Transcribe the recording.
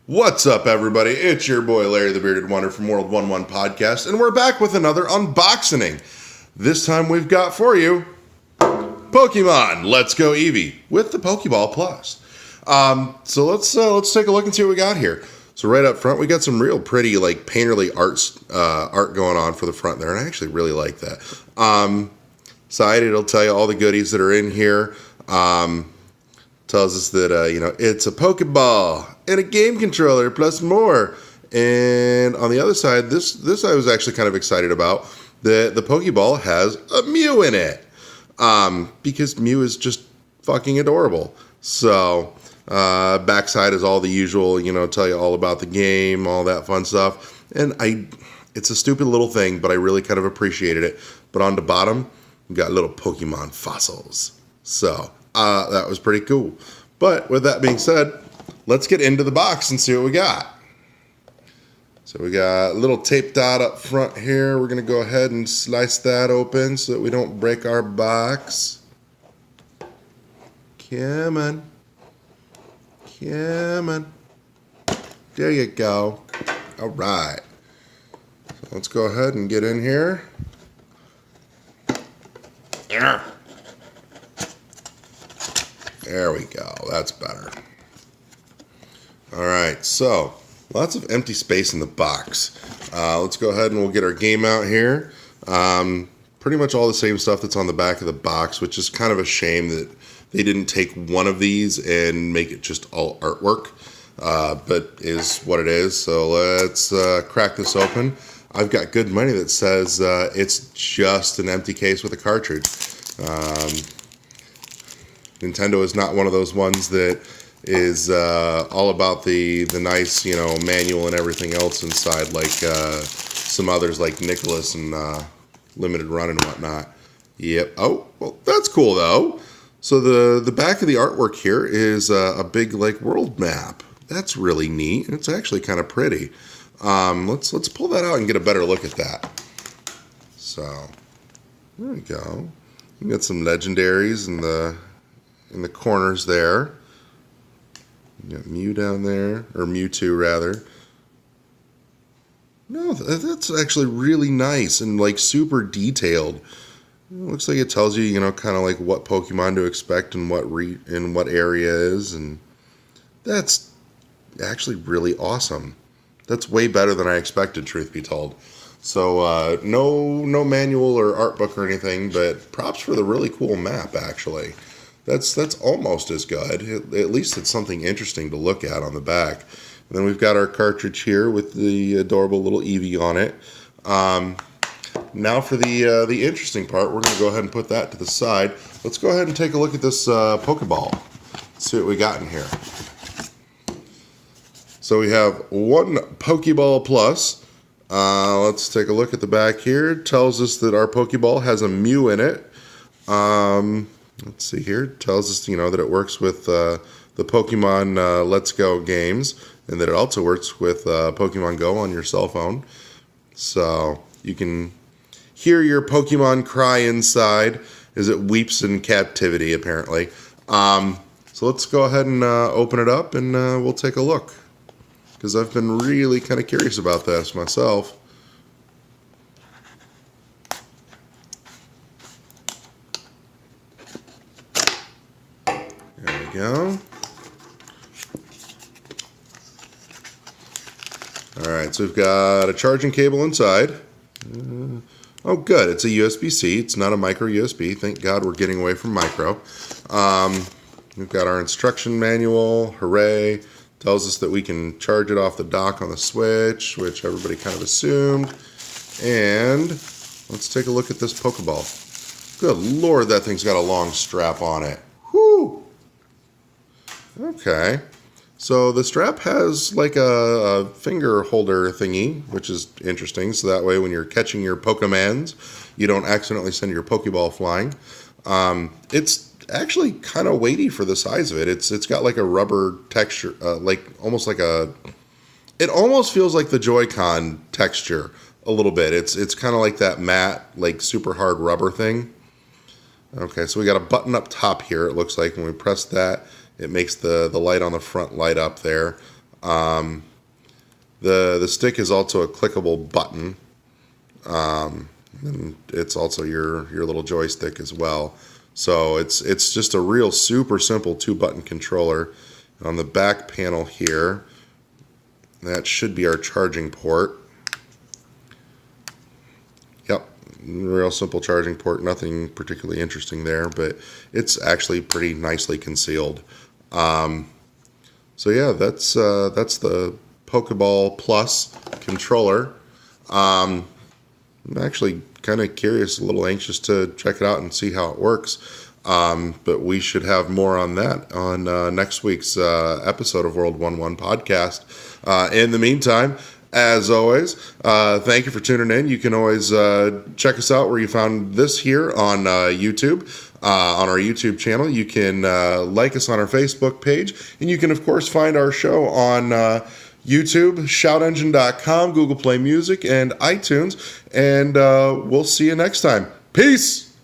What's up, everybody? It's your boy Larry the Bearded Wonder from World 1-1 Podcast, and we're back with another unboxing. This time we've got for you Pokemon Let's Go Eevee with the Pokeball Plus. So let's take a look and see what we got here. So right up front, we got some real pretty like painterly art going on for the front there, and I actually really like that. Side, it'll tell you all the goodies that are in here. Tells us that it's a Pokeball and a game controller plus more. And on the other side, this I was actually kind of excited about. The Pokeball has a Mew in it, because Mew is just fucking adorable. So backside is all the usual, tell you all about the game, all that fun stuff. And it's a stupid little thing, but I really kind of appreciated it. But on the bottom, we got little Pokemon fossils. So that was pretty cool. But with that being said, let's get into the box and see what we got. So we got a little tape dot up front here. We're going to go ahead and slice that open so that we don't break our box. Come on. Come on. There you go. All right. So let's go ahead and get in here. There we go. That's better. All right. So lots of empty space in the box. Let's go ahead and we'll get our game out here. Pretty much all the same stuff that's on the back of the box, which is kind of a shame that they didn't take one of these and make it just all artwork. But is what it is. So let's crack this open. I've got good money that says it's just an empty case with a cartridge. Nintendo is not one of those ones that is all about the nice, manual and everything else inside, like some others like Nicholas and Limited Run and whatnot. Yep. Oh, well, that's cool though. So the back of the artwork here is a big like world map. That's really neat, and it's actually kind of pretty. Let's pull that out and get a better look at that. So there we go. You got some legendaries in the corners there. You got Mew down there, or Mewtwo rather. No, that's actually really nice and like super detailed. It looks like it tells you, kind of like what Pokemon to expect and what area is, and that's actually really awesome. That's way better than I expected, truth be told. So no manual or art book or anything, but props for the really cool map, actually. That's almost as good. At least it's something interesting to look at on the back. And then we've got our cartridge here with the adorable little Eevee on it. Now for the interesting part, we're going to go ahead and put that to the side. Let's go ahead and take a look at this Pokeball. Let's see what we got in here. So we have one Pokeball Plus. Let's take a look at the back here. It tells us that our Pokeball has a Mew in it. Let's see here. It tells us, that it works with the Pokemon Let's Go games, and that it also works with Pokemon Go on your cell phone. So you can hear your Pokemon cry inside as it weeps in captivity, apparently. So let's go ahead and open it up, and we'll take a look, because I've been really kind of curious about this myself. There we go. Alright, so we've got a charging cable inside. Oh good, it's a USB-C. It's not a micro USB. Thank God we're getting away from micro. We've got our instruction manual. Hooray. Tells us that we can charge it off the dock on the Switch, which everybody kind of assumed. And let's take a look at this Pokeball. Good Lord, that thing's got a long strap on it. Whew! Okay. So the strap has like a finger holder thingy, which is interesting. So that way when you're catching your Pokemons, you don't accidentally send your Pokeball flying. It's actually kind of weighty for the size of it. It's got like a rubber texture, it almost feels like the Joy-Con texture a little bit. It's kind of like that matte, like super hard rubber thing. Okay, so we got a button up top here. It looks like when we press that, it makes the light on the front light up there. The stick is also a clickable button. And it's also your little joystick as well. So it's just a real super simple 2-button controller. On the back panel here, that should be our charging port. Yep, real simple charging port, nothing particularly interesting there, but it's actually pretty nicely concealed. So yeah, that's the Pokeball Plus controller. I'm actually kind of curious, a little anxious to check it out and see how it works. But we should have more on that on next week's episode of World 1-1 Podcast. In the meantime, as always, thank you for tuning in. You can always check us out where you found this here on YouTube, on our YouTube channel. You can like us on our Facebook page, and you can, of course, find our show on YouTube, shoutengine.com, Google Play Music, and iTunes. And we'll see you next time. Peace!